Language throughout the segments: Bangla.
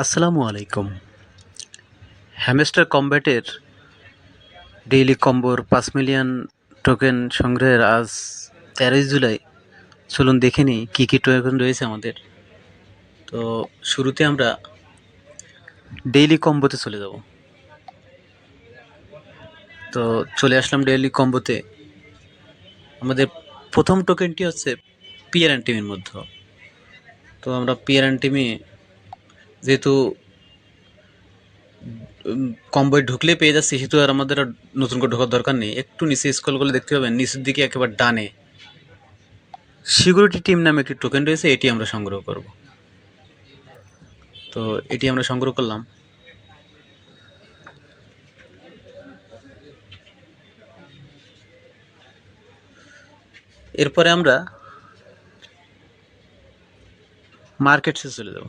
আসসালামু আলাইকুম। হ্যামস্টার কম্ব্যাটের ডেইলি কম্বোর 5 মিলিয়ন টোকেন সংগ্রহের আজ 13ই জুলাই। চলুন দেখে নিই কী কী টোকেন রয়েছে আমাদের। তো শুরুতে আমরা ডেইলি কম্বোতে চলে যাব। তো চলে আসলাম ডেইলি কম্বোতে। আমাদের প্রথম টোকেনটি হচ্ছে পিয়ার অ্যান্ড টিমের মধ্যে। তো আমরা পিয়ার অ্যান্ড টিমে যেহেতু কম্বোয় ঢুকলে পেয়ে যাচ্ছি, সেহেতু আর আমাদের আর নতুন করে ঢোকার দরকার নেই। একটু নিচে স্ক্রল করলে দেখতে পাবেন নিচের দিকে একেবারে ডানে সিকিউরিটি টিম নামে একটি টোকেন রয়েছে, এটি আমরা সংগ্রহ করব। তো এটি আমরা সংগ্রহ করলাম। এরপরে আমরা মার্কেটসে চলে যাব।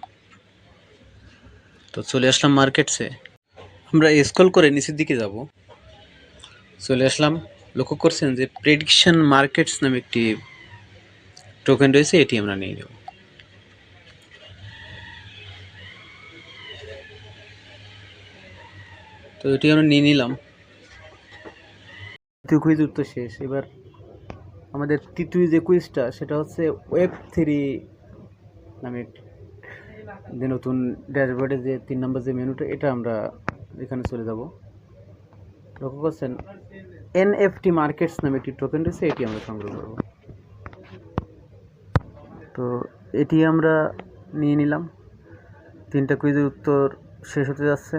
তো চলে আসলাম মার্কেটসে। আমরা স্ক্রল করে নিচের দিকে যাব। চলে আসলাম। লক্ষ্য করছেন যে প্রেডিকশন মার্কেটস নামে একটি টোকেন রয়েছে, এটি আমরা নিয়ে নেব। তো এটি আমরা নিয়ে নিলাম। তৃতীয় কুইজ উত্তর শেষ। এবার আমাদের তৃতীয় যে কুইজটা সেটা হচ্ছে Web3 নামে যে নতুন ড্যাশবোর্ডে যে 3 নম্বর যে মেনুটা, এটা আমরা এখানে চলে যাব। লক্ষ্য করছেন NFT মার্কেটস নামে একটি টোকেন রয়েছে, এটি আমরা সংগ্রহ করব। তো এটি আমরা নিয়ে নিলাম। 3টা কুইজের উত্তর শেষ হতে যাচ্ছে।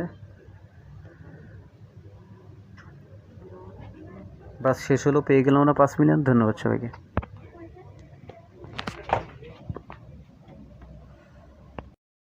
বাস শেষ হলো, পেয়ে গেলাম আমরা 5 মিলিয়ন। ধন্যবাদ সবাইকে।